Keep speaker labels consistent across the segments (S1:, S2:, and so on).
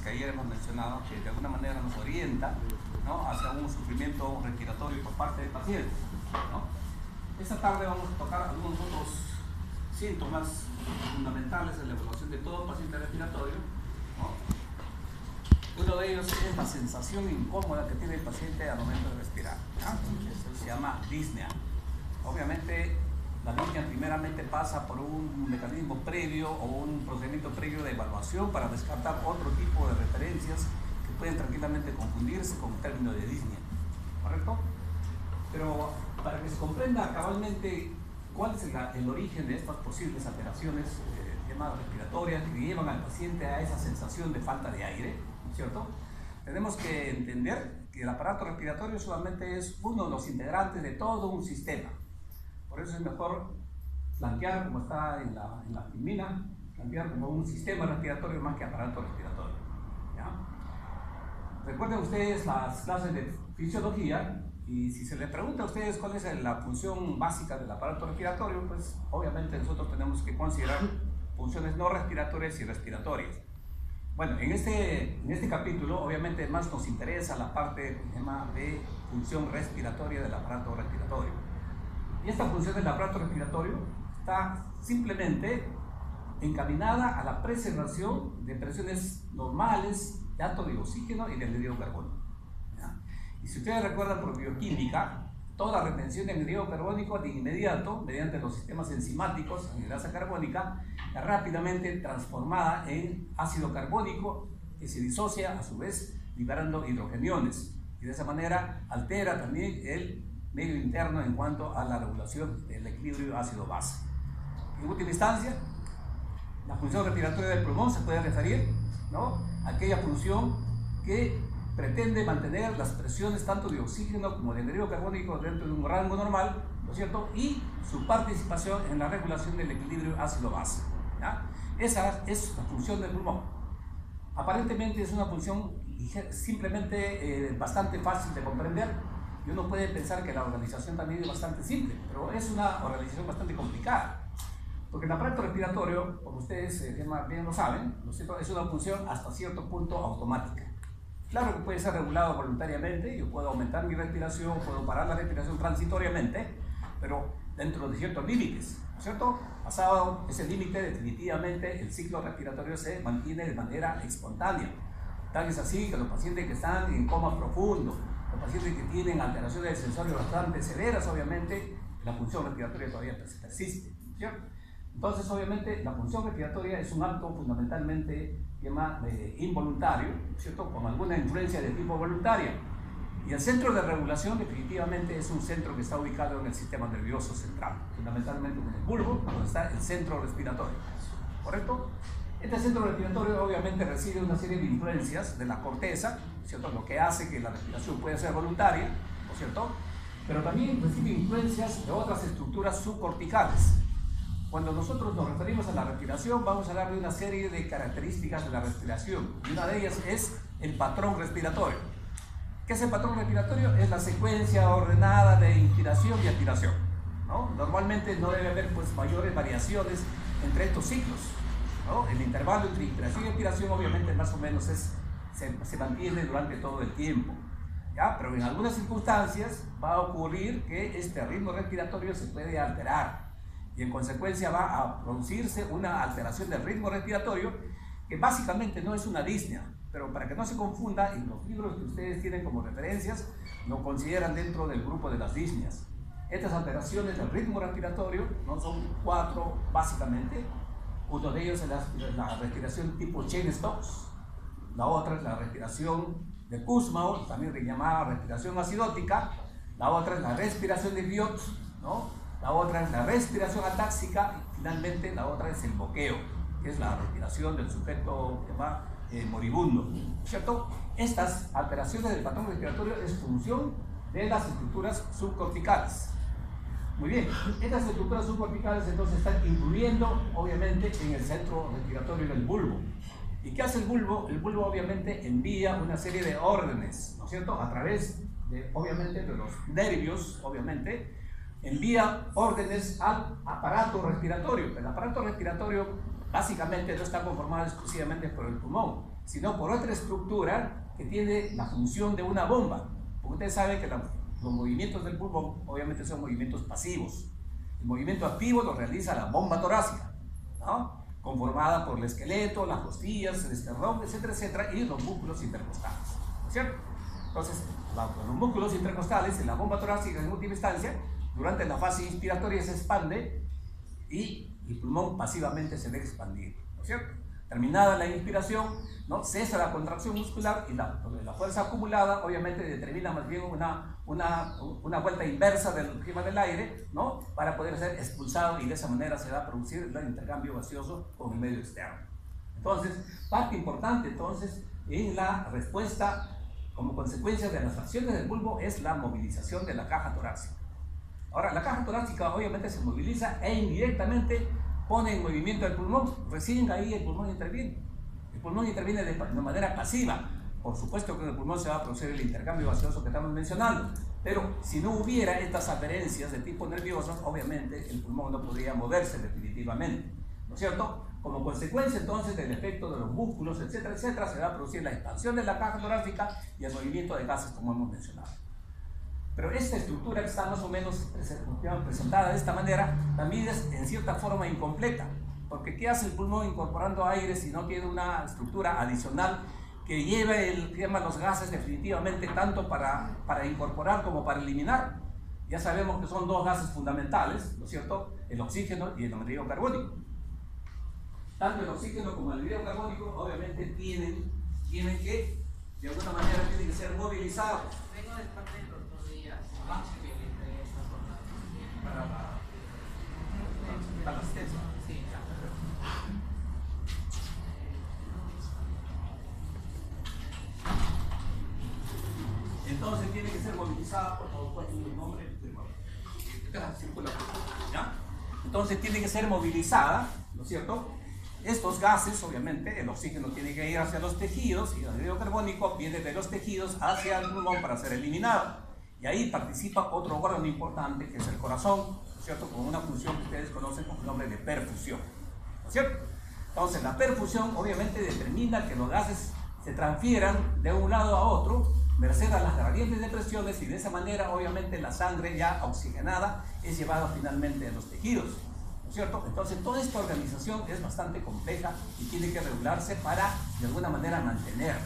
S1: que ayer hemos mencionado, que de alguna manera nos orienta, ¿no?, hacia un sufrimiento respiratorio por parte del paciente, ¿no? Esta tarde vamos a tocar algunos otros síntomas fundamentales en la evaluación de todo paciente respiratorio, ¿no? Uno de ellos es la sensación incómoda que tiene el paciente al momento de respirar, ¿no? Eso se llama disnea. Obviamente, la disnea primeramente pasa por un mecanismo previo o un procedimiento previo de evaluación para descartar otro tipo de referencias que pueden tranquilamente confundirse con el término de disnea, ¿correcto? Pero para que se comprenda cabalmente cuál es el origen de estas posibles alteraciones respiratorias que llevan al paciente a esa sensación de falta de aire, ¿cierto? Tenemos que entender que el aparato respiratorio solamente es uno de los integrantes de todo un sistema. Por eso es mejor plantear, como está en la filmina, plantear como un sistema respiratorio más que aparato respiratorio, ¿ya? Recuerden ustedes las clases de fisiología, y si se les pregunta a ustedes cuál es la función básica del aparato respiratorio, pues obviamente nosotros tenemos que considerar funciones no respiratorias y respiratorias. Bueno, en este capítulo obviamente más nos interesa la parte de función respiratoria del aparato respiratorio. Y esta función del aparato respiratorio está simplemente encaminada a la preservación de presiones normales de átomo de oxígeno y de anhídrido carbónico, ¿ya? Y si ustedes recuerdan por bioquímica, toda retención de anhídrido carbónico de inmediato, mediante los sistemas enzimáticos en grasa carbónica, es rápidamente transformada en ácido carbónico que se disocia a su vez liberando hidrogeniones, y de esa manera altera también el medio interno en cuanto a la regulación del equilibrio ácido-base. En última instancia, la función respiratoria del pulmón se puede referir, ¿no?, a aquella función que pretende mantener las presiones tanto de oxígeno como de anhídrido carbónico dentro de un rango normal, ¿no es cierto?, y su participación en la regulación del equilibrio ácido-base, ¿ya? Esa es la función del pulmón. Aparentemente es una función simplemente bastante fácil de comprender, y uno puede pensar que la organización también es bastante simple, pero es una organización bastante complicada, porque el aparato respiratorio, como ustedes bien lo saben, ¿no es cierto?, es una función hasta cierto punto automática. Claro que puede ser regulado voluntariamente, yo puedo aumentar mi respiración, puedo parar la respiración transitoriamente, pero dentro de ciertos límites, ¿no es cierto? Pasado ese límite, definitivamente el ciclo respiratorio se mantiene de manera espontánea. Tal es así que los pacientes que están en coma profundo, los pacientes que tienen alteraciones del sensorio bastante severas, obviamente, la función respiratoria todavía persiste, ¿cierto? Entonces, obviamente, la función respiratoria es un acto fundamentalmente involuntario, ¿cierto?, con alguna influencia de tipo voluntaria. Y el centro de regulación definitivamente es un centro que está ubicado en el sistema nervioso central, fundamentalmente en el bulbo, donde está el centro respiratorio, ¿correcto? Este centro respiratorio obviamente recibe una serie de influencias de la corteza, ¿cierto?, lo que hace que la respiración pueda ser voluntaria, ¿no es cierto?, pero también recibe influencias de otras estructuras subcorticales. Cuando nosotros nos referimos a la respiración, vamos a hablar de una serie de características de la respiración, y una de ellas es el patrón respiratorio. ¿Qué es el patrón respiratorio? Es la secuencia ordenada de inspiración y expiración, ¿no? Normalmente no debe haber pues mayores variaciones entre estos ciclos, ¿no? El intervalo entre inspiración y expiración obviamente más o menos se mantiene durante todo el tiempo, ¿ya? Pero en algunas circunstancias va a ocurrir que este ritmo respiratorio se puede alterar, y en consecuencia va a producirse una alteración del ritmo respiratorio que básicamente no es una disnea, pero para que no se confunda, en los libros que ustedes tienen como referencias lo consideran dentro del grupo de las disneas. Estas alteraciones del ritmo respiratorio no son 4 básicamente. Uno de ellos es la respiración tipo Cheyne-Stokes, la otra es la respiración de Kussmaul, también llamada respiración acidótica, la otra es la respiración de Biot, ¿no?, la otra es la respiración atáxica, y finalmente la otra es el boqueo, que es la respiración del sujeto moribundo, ¿cierto? Estas alteraciones del patrón respiratorio es función de las estructuras subcorticales. Muy bien, estas estructuras subcorticales entonces están influyendo obviamente en el centro respiratorio del bulbo. ¿Y qué hace el bulbo? El bulbo obviamente envía una serie de órdenes, ¿no es cierto?, a través obviamente de los nervios, obviamente, envía órdenes al aparato respiratorio. El aparato respiratorio básicamente no está conformado exclusivamente por el pulmón. sino por otra estructura que tiene la función de una bomba. Porque ustedes saben que los movimientos del pulmón obviamente son movimientos pasivos. El movimiento activo lo realiza la bomba torácica, ¿no? Conformada por el esqueleto, las costillas, el esternón, etcétera, etcétera, y los músculos intercostales, ¿no es cierto? Entonces, los músculos intercostales en la bomba torácica en última instancia, durante la fase inspiratoria se expande y el pulmón pasivamente se debe expandir, ¿no es cierto? Terminada la inspiración, ¿no? Cesa la contracción muscular y la fuerza acumulada obviamente determina más bien una vuelta inversa del clima del aire, ¿no? Para poder ser expulsado, y de esa manera se va a producir el intercambio gaseoso con el medio externo. Entonces, parte importante entonces en la respuesta como consecuencia de las acciones del bulbo es la movilización de la caja torácica. Ahora, la caja torácica obviamente se moviliza e indirectamente pone en movimiento el pulmón. Recién ahí el pulmón interviene. El pulmón interviene de manera pasiva. Por supuesto que en el pulmón se va a producir el intercambio gaseoso que estamos mencionando, pero si no hubiera estas aferencias de tipo nervioso, obviamente el pulmón no podría moverse definitivamente, ¿no es cierto? Como consecuencia entonces del efecto de los músculos, etcétera, etcétera, se va a producir la expansión de la caja torácica y el movimiento de gases como hemos mencionado. Pero esta estructura que está más o menos presentada de esta manera también es en cierta forma incompleta, porque ¿qué hace el pulmón incorporando aire si no tiene una estructura adicional que lleve los gases definitivamente tanto para incorporar como para eliminar? Ya sabemos que son dos gases fundamentales, ¿no es cierto? El oxígeno y el anhídrido carbónico. Tanto el oxígeno como el anhídrido carbónico obviamente tienen que, de alguna manera, tienen que ser movilizados.
S2: Vengo de parte de los 2 días.
S1: Para la asistencia.
S2: Sí,
S1: Entonces tiene que ser movilizada, por favor, ¿cuál es el nombre? ¿Ya? Entonces tiene que ser movilizada, ¿no es cierto? Estos gases, obviamente, el oxígeno tiene que ir hacia los tejidos y el anhídrido carbónico viene de los tejidos hacia el pulmón para ser eliminado. Y ahí participa otro órgano importante que es el corazón, ¿no es cierto? Con una función que ustedes conocen con el nombre de perfusión, ¿no es cierto? Entonces la perfusión obviamente determina que los gases se transfieran de un lado a otro, merced a las gradientes de presiones, y de esa manera obviamente la sangre ya oxigenada es llevada finalmente a los tejidos, ¿no es cierto? Entonces toda esta organización es bastante compleja y tiene que regularse para de alguna manera mantener.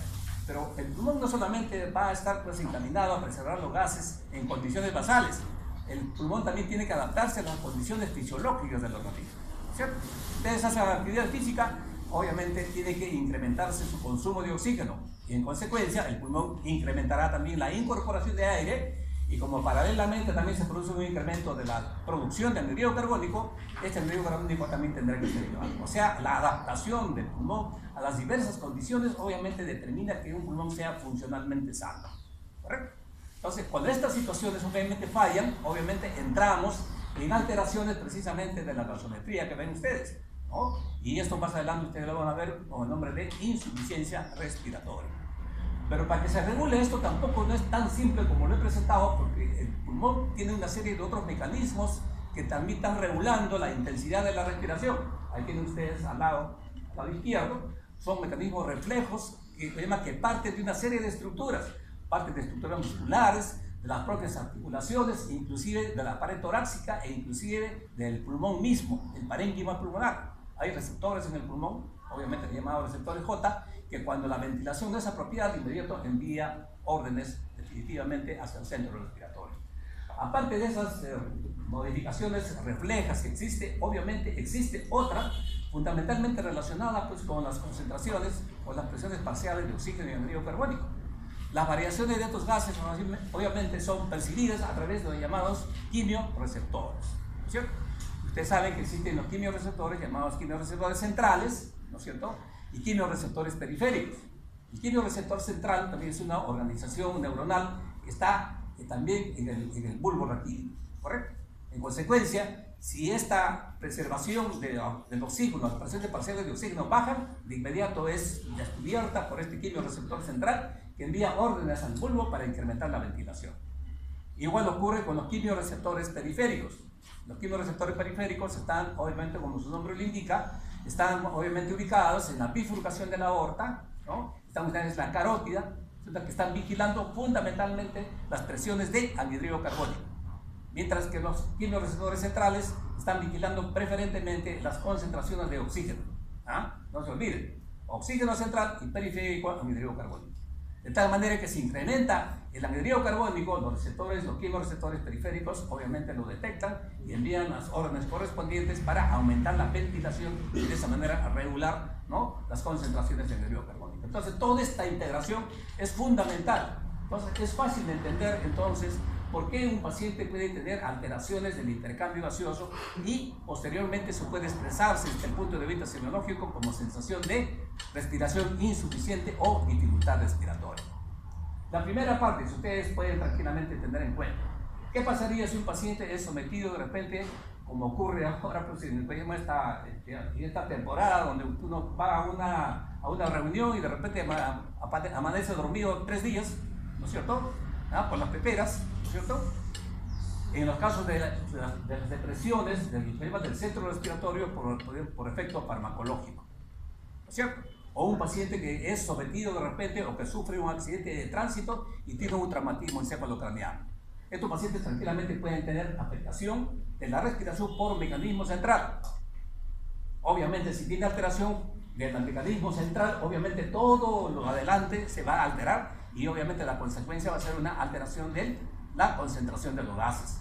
S1: Pero el pulmón no solamente va a estar pues encaminado a preservar los gases en condiciones basales, el pulmón también tiene que adaptarse a las condiciones fisiológicas del organismo, ¿no es cierto? Ustedes hacen actividad física, obviamente tiene que incrementarse su consumo de oxígeno y en consecuencia el pulmón incrementará también la incorporación de aire, y como paralelamente también se produce un incremento de la producción de anhídrido carbónico, este anhídrido carbónico también tendrá que ser elevado. O sea, la adaptación del pulmón a las diversas condiciones obviamente determina que un pulmón sea funcionalmente sano, ¿correcto? Entonces, cuando estas situaciones obviamente fallan, obviamente entramos en alteraciones precisamente de la gasometría que ven ustedes, ¿no? Y esto más adelante ustedes lo van a ver con el nombre de insuficiencia respiratoria. Pero para que se regule esto tampoco no es tan simple como lo he presentado, porque el pulmón tiene una serie de otros mecanismos que también están regulando la intensidad de la respiración. Ahí tienen ustedes al lado izquierdo, son mecanismos reflejos que parten de una serie de estructuras, parten de estructuras musculares, de las propias articulaciones, inclusive de la pared torácica e inclusive del pulmón mismo, el parénquima pulmonar. Hay receptores en el pulmón, obviamente llamados receptores J, que cuando la ventilación no es apropiada, de inmediato envía órdenes definitivamente hacia el centro respiratorio. Aparte de esas modificaciones reflejas que existe, obviamente existe otra fundamentalmente relacionada pues, con las concentraciones o las presiones parciales de oxígeno y anhídrido carbónico. Las variaciones de estos gases obviamente son percibidas a través de los llamados quimioreceptores, ¿no es cierto? Ustedes saben que existen los quimioreceptores llamados quimioreceptores centrales, ¿no es cierto? Y quimioreceptores periféricos. El quimioreceptor central también es una organización neuronal que está también en el bulbo raquídeo, ¿correcto? En consecuencia, si esta preservación del oxígeno, las presiones parciales de oxígeno bajan, de inmediato es descubierta por este quimioreceptor central que envía órdenes al bulbo para incrementar la ventilación. Igual ocurre con los quimioreceptores periféricos. Los quimioreceptores periféricos están, obviamente, como su nombre lo indica, están obviamente ubicados en la bifurcación de la aorta, ¿no? estamos en la carótida, que están vigilando fundamentalmente las presiones de anhidrido carbónico, mientras que los quimiorreceptores centrales están vigilando preferentemente las concentraciones de oxígeno. No se olviden, oxígeno central y periférico anhidrido carbónico. De tal manera que se incrementa el anhidrido carbónico, los quimiorreceptores periféricos obviamente lo detectan y envían las órdenes correspondientes para aumentar la ventilación y de esa manera regular, ¿no?, las concentraciones de anhidrido carbónico. Entonces toda esta integración es fundamental. Entonces es fácil de entender entonces por qué un paciente puede tener alteraciones del intercambio gaseoso y posteriormente se puede expresarse desde el punto de vista semiológico como sensación de respiración insuficiente o dificultad respiratoria. La primera parte, si ustedes pueden tranquilamente tener en cuenta, ¿qué pasaría si un paciente es sometido de repente, como ocurre ahora pues, en esta temporada donde uno va a una reunión y de repente amanece dormido 3 días, ¿no es cierto?, por las peperas, ¿no es cierto? En los casos de las depresiones, del problema del centro respiratorio por efecto farmacológico, ¿no es cierto? O un paciente que es sometido de repente o que sufre un accidente de tránsito y tiene un traumatismo encefalocraneal. Estos pacientes tranquilamente pueden tener afectación de la respiración por mecanismo central. Obviamente, si tiene alteración del mecanismo central, obviamente todo lo adelante se va a alterar y obviamente la consecuencia va a ser una alteración de la concentración de los gases.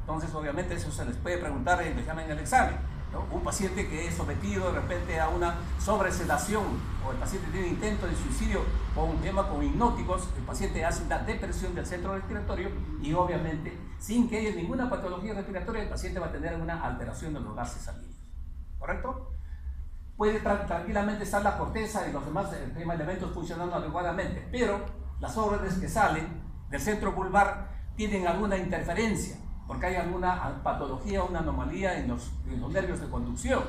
S1: Entonces, obviamente, eso se les puede preguntar en el examen, ¿no? Un paciente que es sometido de repente a una sobresedación o el paciente tiene intento de suicidio con hipnóticos, el paciente hace una depresión del centro respiratorio y obviamente, sin que haya ninguna patología respiratoria, el paciente va a tener una alteración de los gases sanguíneos. ¿Correcto? Puede tranquilamente estar la corteza y los demás elementos funcionando adecuadamente, pero las órdenes que salen del centro vulvar tienen alguna interferencia, porque hay alguna patología, una anomalía en los nervios de conducción,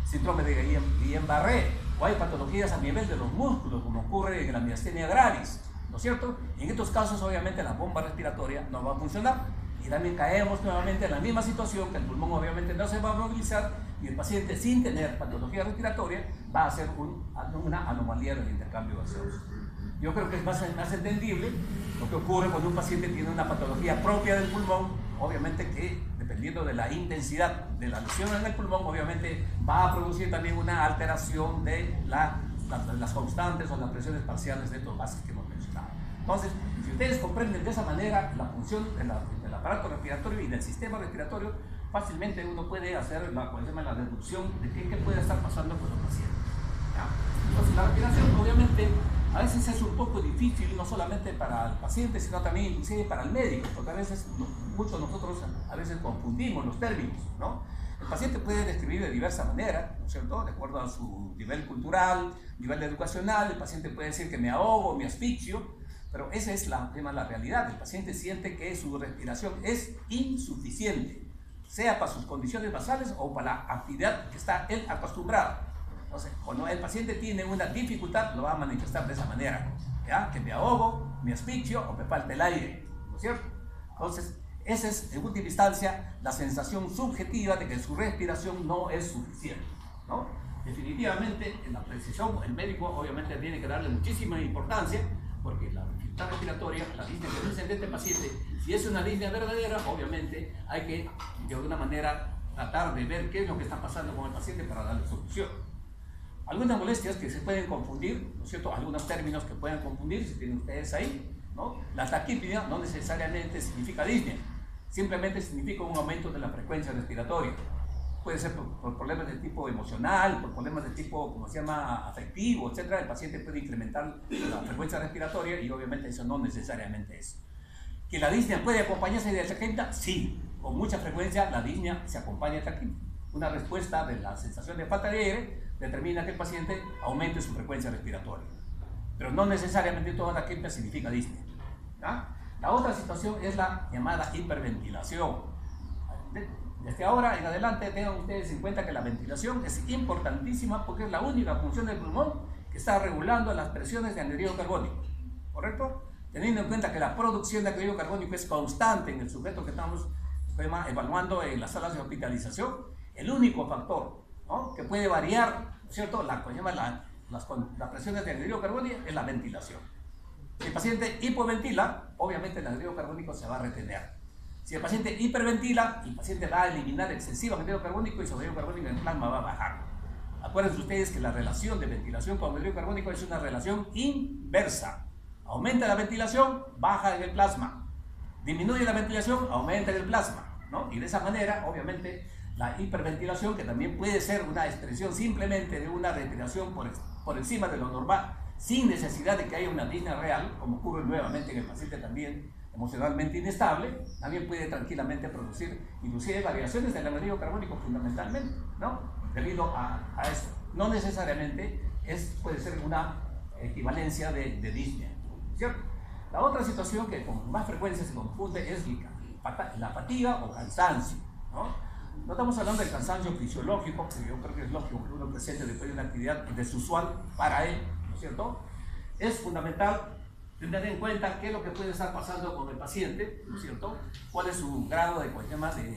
S1: síndrome de Guillain-Barré, o hay patologías a nivel de los músculos, como ocurre en la miastenia gravis, ¿no es cierto? En estos casos, obviamente, la bomba respiratoria no va a funcionar y también caemos nuevamente en la misma situación, que el pulmón obviamente no se va a movilizar y el paciente sin tener patología respiratoria va a hacer una anomalía del intercambio gaseoso. Yo creo que es más entendible lo que ocurre cuando un paciente tiene una patología propia del pulmón, obviamente que dependiendo de la intensidad de la lesión en el pulmón, obviamente va a producir también una alteración de las constantes o las presiones parciales de estos gases que hemos mencionado. Entonces, si ustedes comprenden de esa manera la función del aparato respiratorio y del sistema respiratorio, fácilmente uno puede hacer la deducción de qué puede estar pasando con los pacientes. ¿Ya? Entonces, la respiración obviamente a veces es un poco difícil, no solamente para el paciente, sino también inclusive para el médico, porque a veces muchos de nosotros a veces confundimos los términos, ¿no? El paciente puede describir de diversa manera, ¿no es cierto? De acuerdo a su nivel cultural, nivel educacional, el paciente puede decir que me ahogo, me asfixio, pero esa es la realidad. El paciente siente que su respiración es insuficiente, sea para sus condiciones basales o para la actividad que está él acostumbrado. Entonces, cuando el paciente tiene una dificultad, lo va a manifestar de esa manera, ¿ya? Que me ahogo, me asfixio o me falta el aire, ¿no es cierto? Entonces, esa es, en última instancia, la sensación subjetiva de que su respiración no es suficiente, ¿no? Definitivamente, en la precisión, el médico obviamente tiene que darle muchísima importancia, porque la dificultad respiratoria, la disnea que presenta este paciente, si es una disnea verdadera, obviamente hay que, de alguna manera, tratar de ver qué es lo que está pasando con el paciente para darle solución. Algunas molestias que se pueden confundir, ¿no es cierto? Algunos términos que pueden confundir, si tienen ustedes ahí, ¿no? La taquipnea no necesariamente significa disnea, simplemente significa un aumento de la frecuencia respiratoria. Puede ser por problemas de tipo emocional, por problemas de tipo, como se llama, afectivo, etc. El paciente puede incrementar la frecuencia respiratoria y obviamente eso no necesariamente es. ¿Que la disnea puede acompañarse de taquipnea? Sí, con mucha frecuencia la disnea se acompaña de taquipnea. Una respuesta de la sensación de falta de aire determina que el paciente aumente su frecuencia respiratoria. Pero no necesariamente toda la taquipnea significa disnea. ¿Ya? La otra situación es la llamada hiperventilación. Desde ahora en adelante tengan ustedes en cuenta que la ventilación es importantísima porque es la única función del pulmón que está regulando las presiones de anhídrido carbónico. ¿Correcto? Teniendo en cuenta que la producción de anhídrido carbónico es constante en el sujeto que estamos evaluando en las salas de hospitalización, el único factor, ¿no?, que puede variar, ¿no es cierto?, la las presiones de anhídrido carbónico es la ventilación. Si el paciente hipoventila, obviamente el anhídrido carbónico se va a retener. Si el paciente hiperventila, el paciente va a eliminar excesivamente anhídrido carbónico y su anhídrido carbónico en el plasma va a bajar. Acuérdense ustedes que la relación de ventilación con anhídrido carbónico es una relación inversa. Aumenta la ventilación, baja en el plasma. Disminuye la ventilación, aumenta en el plasma, ¿no? Y de esa manera, obviamente, la hiperventilación, que también puede ser una expresión simplemente de una respiración por encima de lo normal, sin necesidad de que haya una disnea real, como ocurre nuevamente en el paciente también emocionalmente inestable, también puede tranquilamente producir inclusive variaciones del anhídrido carbónico fundamentalmente, ¿no? Debido a eso. No necesariamente puede ser una equivalencia de disnea, ¿cierto? La otra situación que con más frecuencia se confunde es la fatiga o cansancio, ¿no? No estamos hablando del cansancio fisiológico, que yo creo que es lógico que uno presente después de una actividad desusual para él, ¿no es cierto? Es fundamental tener en cuenta qué es lo que puede estar pasando con el paciente, ¿no es cierto? Cuál es su grado de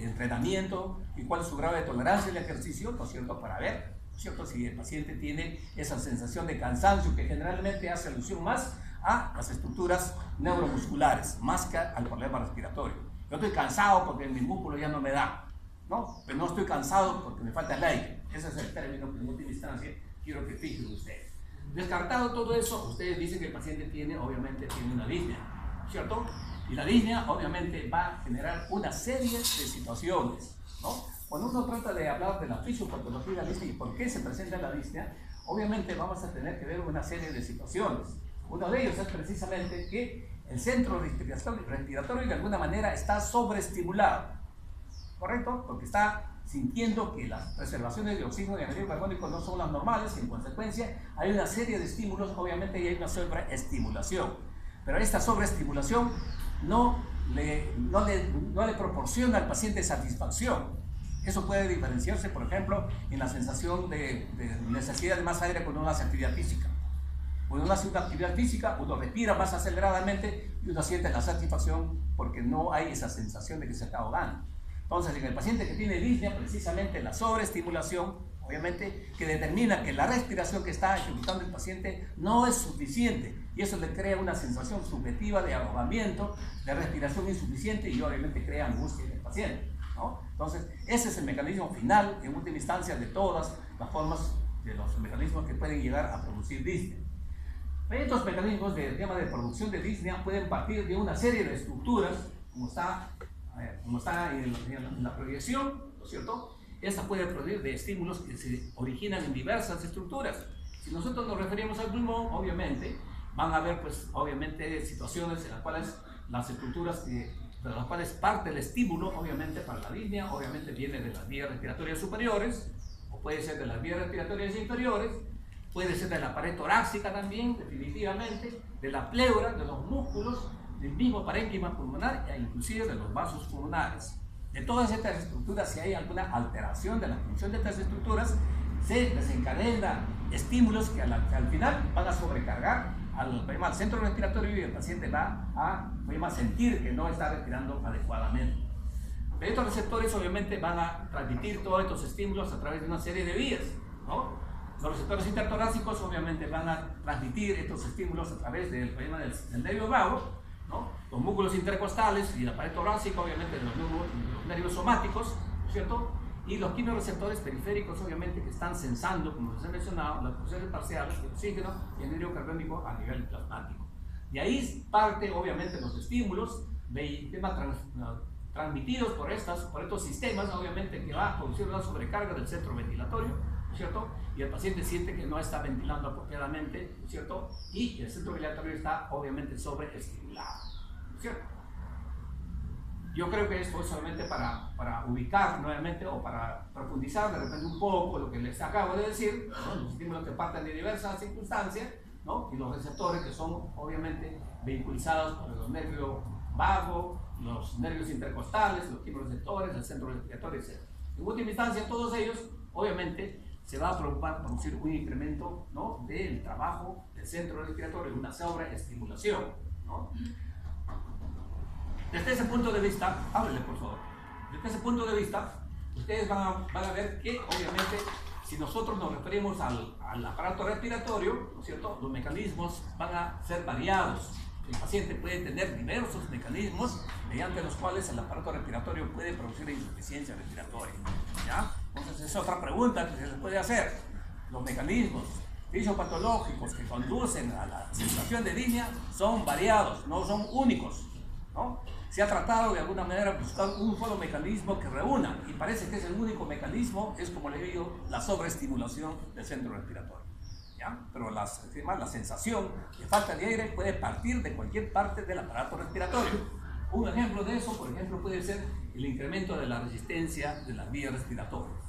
S1: entrenamiento y cuál es su grado de tolerancia al ejercicio, ¿no es cierto? Para ver, ¿no es cierto? Si el paciente tiene esa sensación de cansancio que generalmente hace alusión más a las estructuras neuromusculares, más que al problema respiratorio. Yo estoy cansado porque mi músculo ya no me da, ¿no? Pero no estoy cansado porque me falta el aire. Ese es el término que en última instancia quiero que fijen ustedes. Descartado todo eso, ustedes dicen que el paciente obviamente tiene una disnea, ¿cierto? Y la disnea obviamente va a generar una serie de situaciones, ¿no? Cuando uno trata de hablar de la fisiopatología de la disnea y por qué se presenta la disnea, obviamente vamos a tener que ver una serie de situaciones. Uno de ellos es precisamente que el centro respiratorio de alguna manera está sobreestimulado, ¿correcto? Porque está sintiendo que las reservaciones de oxígeno y anhídrido carbónico no son las normales y en consecuencia hay una serie de estímulos, obviamente, y hay una sobreestimulación. Pero esta sobreestimulación no le proporciona al paciente satisfacción. Eso puede diferenciarse, por ejemplo, en la sensación de necesidad de más aire cuando uno hace actividad física. Cuando uno hace una actividad física, uno respira más aceleradamente y uno siente la satisfacción porque no hay esa sensación de que se está ahogando. Entonces, en el paciente que tiene disnea, precisamente la sobreestimulación, obviamente, que determina que la respiración que está ejecutando el paciente no es suficiente y eso le crea una sensación subjetiva de ahogamiento, de respiración insuficiente y obviamente crea angustia en el paciente, ¿no? Entonces, ese es el mecanismo final, en última instancia, de todas las formas de los mecanismos que pueden llegar a producir disnea. Estos mecanismos de producción de disnea pueden partir de una serie de estructuras, como está en la proyección, ¿no es cierto? Esta puede producir de estímulos que se originan en diversas estructuras. Si nosotros nos referimos al pulmón, obviamente, van a haber, pues, obviamente, situaciones en las cuales las estructuras de las cuales parte el estímulo, obviamente, para la disnea, obviamente viene de las vías respiratorias superiores, o puede ser de las vías respiratorias inferiores, puede ser de la pared torácica también, definitivamente, de la pleura, de los músculos, del mismo parénquima pulmonar e inclusive de los vasos pulmonares. De todas estas estructuras, si hay alguna alteración de la función de estas estructuras, se desencadenan estímulos que al final van a sobrecargar al centro respiratorio y el paciente va a sentir que no está respirando adecuadamente. Pero estos receptores obviamente van a transmitir todos estos estímulos a través de una serie de vías, ¿no? Los receptores intertorácicos obviamente van a transmitir estos estímulos a través del nervio vago, ¿no? Los músculos intercostales y la pared torácica, obviamente, de los nervios somáticos, ¿cierto? Y los quimioreceptores periféricos, obviamente, que están sensando, como les he mencionado, las funciones parciales de oxígeno y anhídrido carbónico a nivel plasmático. De ahí parte, obviamente, los estímulos transmitidos por estos sistemas, obviamente, que va a producir una sobrecarga del centro ventilatorio, ¿cierto? Y el paciente siente que no está ventilando apropiadamente, ¿cierto? Y el centro ventilatorio está obviamente sobreestimulado, ¿cierto? Yo creo que esto es solamente para ubicar nuevamente o para profundizar de repente un poco lo que les acabo de decir, ¿no? Los estímulos que parten de diversas circunstancias, ¿no? Y los receptores que son obviamente vehiculizados por los nervios vagos, los nervios intercostales, los quimioreceptores, el centro respiratorio, etc. En última instancia, todos ellos obviamente se va a producir un incremento, ¿no? Del trabajo del centro respiratorio, una sobreestimulación, ¿no? Desde ese punto de vista, háblenle por favor, desde ese punto de vista, ustedes van a ver que obviamente si nosotros nos referimos al aparato respiratorio, ¿no es cierto?, los mecanismos van a ser variados. El paciente puede tener diversos mecanismos mediante los cuales el aparato respiratorio puede producir insuficiencia respiratoria, ¿ya? Entonces es otra pregunta que se puede hacer. Los mecanismos fisiopatológicos que conducen a la sensación de disnea son variados, no son únicos, ¿no? Se ha tratado de alguna manera buscar un solo mecanismo que reúna, y parece que es el único mecanismo, es como le digo, la sobreestimulación del centro respiratorio, ¿ya? Pero la sensación de falta de aire puede partir de cualquier parte del aparato respiratorio. Un ejemplo de eso, por ejemplo, puede ser el incremento de la resistencia de las vías respiratorias.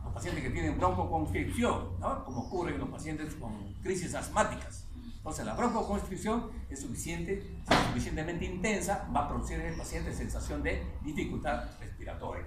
S1: Los pacientes que tienen broncoconstricción, ¿no?, como ocurre en los pacientes con crisis asmáticas. Entonces, la broncoconstricción es suficientemente intensa, va a producir en el paciente sensación de dificultad respiratoria,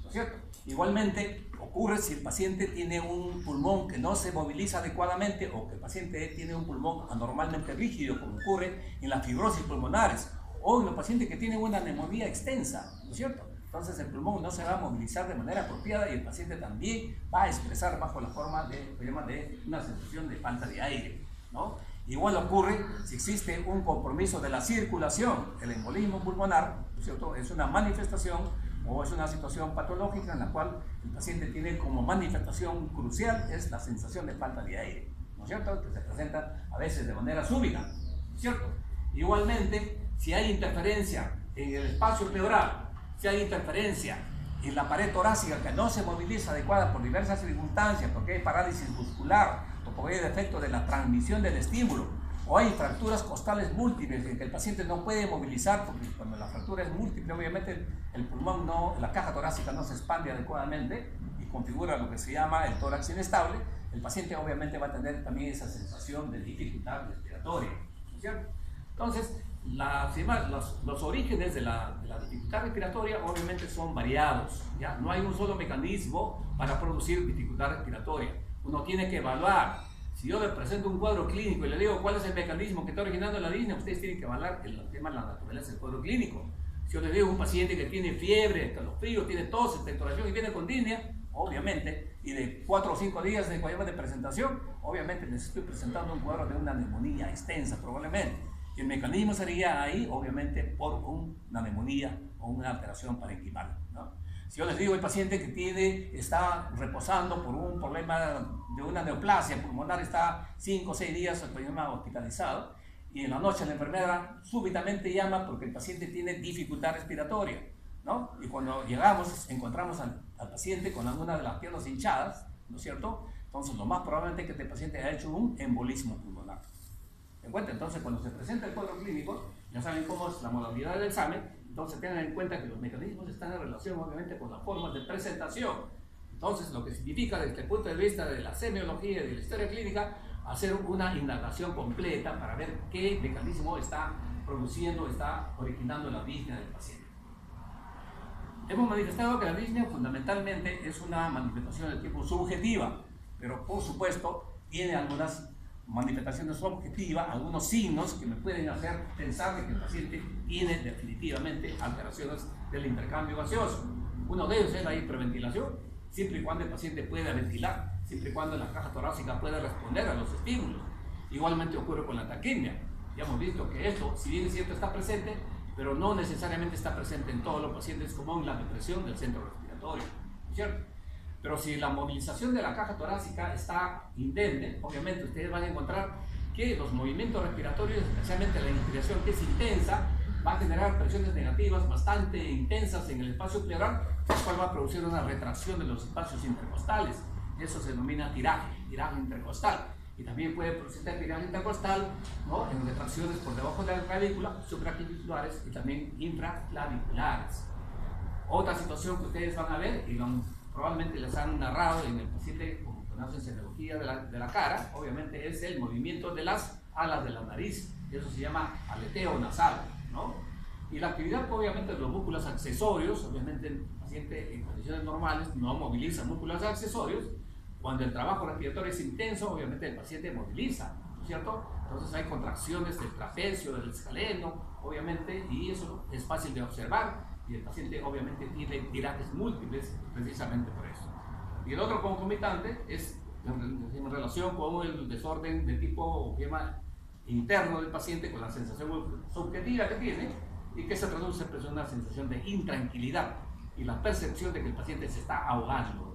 S1: ¿no es cierto? Igualmente, ocurre si el paciente tiene un pulmón que no se moviliza adecuadamente o que el paciente tiene un pulmón anormalmente rígido, como ocurre en las fibrosis pulmonares o en los pacientes que tienen una neumonía extensa, ¿no es cierto? Entonces el pulmón no se va a movilizar de manera apropiada y el paciente también va a expresar bajo la forma de una sensación de falta de aire, ¿no? Igual ocurre si existe un compromiso de la circulación. El embolismo pulmonar, ¿no es cierto?, es una manifestación o es una situación patológica en la cual el paciente tiene como manifestación crucial es la sensación de falta de aire, ¿no es cierto?, que se presenta a veces de manera súbita, ¿no es cierto? Igualmente, si hay interferencia en el espacio pleural, si hay interferencia en la pared torácica que no se moviliza adecuada por diversas circunstancias, porque hay parálisis muscular o porque hay defecto de la transmisión del estímulo, o hay fracturas costales múltiples en que el paciente no puede movilizar, porque cuando la fractura es múltiple, obviamente el pulmón la caja torácica no se expande adecuadamente y configura lo que se llama el tórax inestable, el paciente obviamente va a tener también esa sensación de dificultad respiratoria, ¿no es cierto? Entonces, los orígenes de la dificultad respiratoria obviamente son variados, ¿ya? No hay un solo mecanismo para producir dificultad respiratoria. Uno tiene que evaluar. Si yo le presento un cuadro clínico y le digo cuál es el mecanismo que está originando la disnea, ustedes tienen que evaluar el tema de la naturaleza del cuadro clínico. Si yo le digo a un paciente que tiene fiebre, escalofrío, tiene tos, expectoración y viene con disnea, obviamente, y de 4 o 5 días de presentación, obviamente les estoy presentando un cuadro de una neumonía extensa probablemente. Y el mecanismo sería ahí, obviamente, por una neumonía o una alteración parenquimal, ¿no? Si yo les digo al paciente que está reposando por un problema de una neoplasia pulmonar, está 5 o 6 días hospitalizado, y en la noche la enfermera súbitamente llama porque el paciente tiene dificultad respiratoria, ¿no? Y cuando llegamos, encontramos al paciente con alguna de las piernas hinchadas, ¿no es cierto? Entonces, lo más probable es que este paciente haya hecho un embolismo pulmonar. ¿En cuenta? Entonces, cuando se presenta el cuadro clínico, ya saben cómo es la modalidad del examen, entonces tengan en cuenta que los mecanismos están en relación obviamente con las formas de presentación. Entonces, lo que significa desde el punto de vista de la semiología y de la historia clínica, hacer una indagación completa para ver qué mecanismo está originando la disnea del paciente. Hemos manifestado que la disnea fundamentalmente es una manifestación de tipo subjetiva, pero por supuesto tiene algunas manifestaciones objetivas, algunos signos que me pueden hacer pensar de que el paciente tiene definitivamente alteraciones del intercambio gaseoso. Uno de ellos es la hiperventilación, siempre y cuando el paciente pueda ventilar, siempre y cuando la caja torácica pueda responder a los estímulos. Igualmente ocurre con la taquimia. Ya hemos visto que esto, si bien es cierto, está presente, pero no necesariamente está presente en todos los pacientes, como en la depresión del centro respiratorio, ¿cierto? Pero si la movilización de la caja torácica está indemne, obviamente ustedes van a encontrar que los movimientos respiratorios, especialmente la inspiración que es intensa, va a generar presiones negativas bastante intensas en el espacio pleural, lo cual va a producir una retracción de los espacios intercostales. Eso se denomina tiraje intercostal. Y también puede producirse tiraje intercostal, ¿no?, en retracciones por debajo de la clavícula, supraclaviculares y también infraclaviculares. Otra situación que ustedes van a ver, y probablemente les han narrado en el paciente con una semiología de la cara, obviamente es el movimiento de las alas de la nariz, y eso se llama aleteo nasal, ¿no? Y la actividad obviamente de los músculos accesorios, obviamente el paciente en condiciones normales no moviliza músculos accesorios. Cuando el trabajo respiratorio es intenso, obviamente el paciente moviliza, ¿no es cierto? Entonces hay contracciones del trapecio, del escaleno, obviamente, y eso es fácil de observar, y el paciente obviamente tiene tirajes múltiples precisamente por eso. Y el otro concomitante es en relación con el desorden de tipo interno del paciente, con la sensación subjetiva que tiene y que se traduce en una sensación de intranquilidad y la percepción de que el paciente se está ahogando.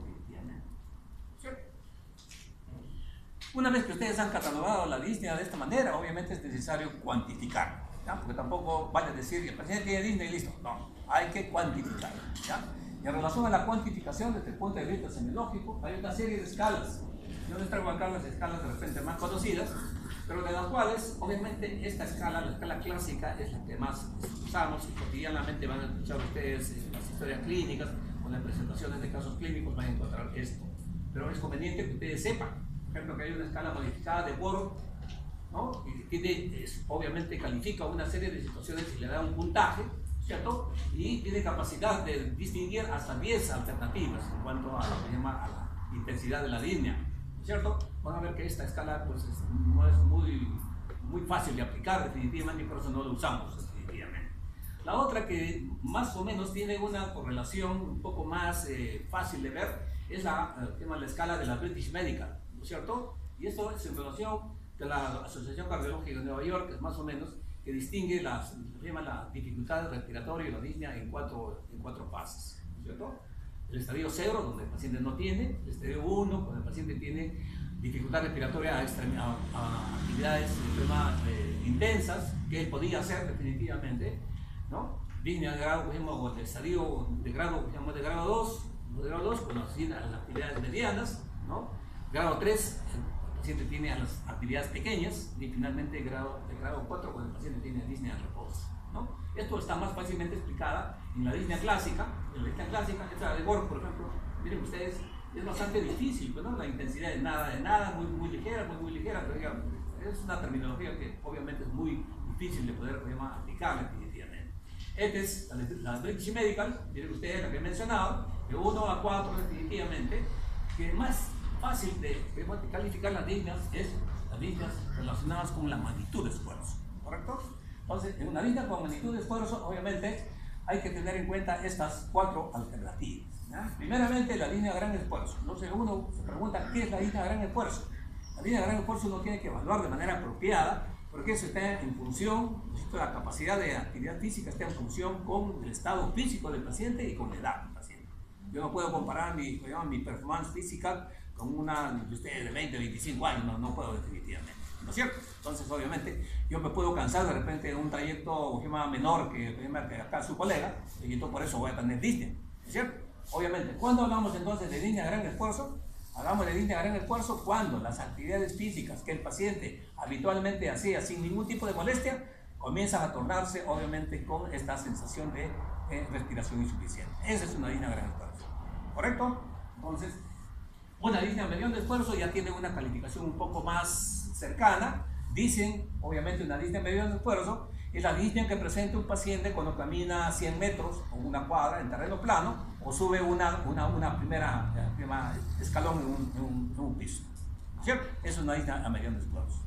S1: Una vez que ustedes han catalogado la disnea de esta manera, obviamente es necesario cuantificar, ¿ya? Porque tampoco vale decir que el paciente tiene disnea y listo. No, hay que cuantificar, ¿ya? Y en relación a la cuantificación desde el punto de vista semiológico, hay una serie de escalas. Yo les traigo acá las escalas de repente más conocidas, pero de las cuales, obviamente, esta escala, la escala clásica, es la que más usamos y cotidianamente van a escuchar ustedes en las historias clínicas o en las presentaciones de casos clínicos, van a encontrar esto. Pero es conveniente que ustedes sepan, por ejemplo, que hay una escala modificada de Borg, ¿no? Y obviamente califica una serie de situaciones y le da un puntaje, ¿cierto? Y tiene capacidad de distinguir hasta 10 alternativas en cuanto a lo que llama a la intensidad de la disnea, ¿cierto? Van a ver que esta escala pues, no es muy fácil de aplicar definitivamente y por eso no lo usamos definitivamente. La otra que más o menos tiene una correlación un poco más fácil de ver es la escala de la British Medical, ¿no es cierto? Y esto es en relación de la Asociación Cardiológica de Nueva York, que es más o menos que distingue la dificultad respiratoria y la disnea en cuatro fases, ¿no es cierto? El estadio 0, donde el paciente no tiene; el estadio 1, cuando el paciente tiene dificultad respiratoria a actividades intensas, que él podía hacer definitivamente, ¿no? Disnea de grado, o el estadio de grado 2, cuando asciende a las actividades medianas, ¿no? Grado 3, el paciente tiene a las actividades pequeñas, y finalmente grado 4, cuando el paciente tiene disnea de reposo, ¿no? Esto está más fácilmente explicada en la disnea clásica. En la disnea clásica, esta de Borg, por ejemplo, miren ustedes, es bastante difícil, ¿no? La intensidad de nada, muy ligera, pero digamos, es una terminología que obviamente es muy difícil de poder aplicar definitivamente. Esta es la British Medical, miren ustedes la que he mencionado, de 1 a 4 definitivamente, que más fácil de calificar las disneas es las disneas relacionadas con la magnitud de esfuerzo, ¿correcto? Entonces, en una disnea con magnitud de esfuerzo, obviamente, hay que tener en cuenta estas 4 alternativas, ¿ya? Primeramente, la disnea de gran esfuerzo. Entonces, uno se pregunta, ¿qué es la disnea de gran esfuerzo? La disnea de gran esfuerzo uno tiene que evaluar de manera apropiada, porque eso está en función, la capacidad de actividad física está en función con el estado físico del paciente y con la edad del paciente. Yo no puedo comparar mi performance física con una de ustedes de 20, 25 años, no puedo definitivamente, ¿no es cierto? Entonces, obviamente, yo me puedo cansar de repente de un trayecto menor que acá su colega, y entonces por eso voy a tener disnea, ¿no es cierto? Obviamente, ¿cuándo hablamos entonces de disnea de gran esfuerzo? Hablamos de disnea de gran esfuerzo cuando las actividades físicas que el paciente habitualmente hacía sin ningún tipo de molestia comienzan a tornarse, obviamente, con esta sensación de respiración insuficiente. Esa es una disnea de gran esfuerzo, ¿correcto? Entonces, una disnea medión de esfuerzo ya tiene una calificación un poco más cercana. Dicen, obviamente, una disnea medión de esfuerzo es la disnea que presenta un paciente cuando camina 100 metros o una cuadra en terreno plano o sube una primera escalón en un piso, ¿cierto? Es una disnea a medión de esfuerzo.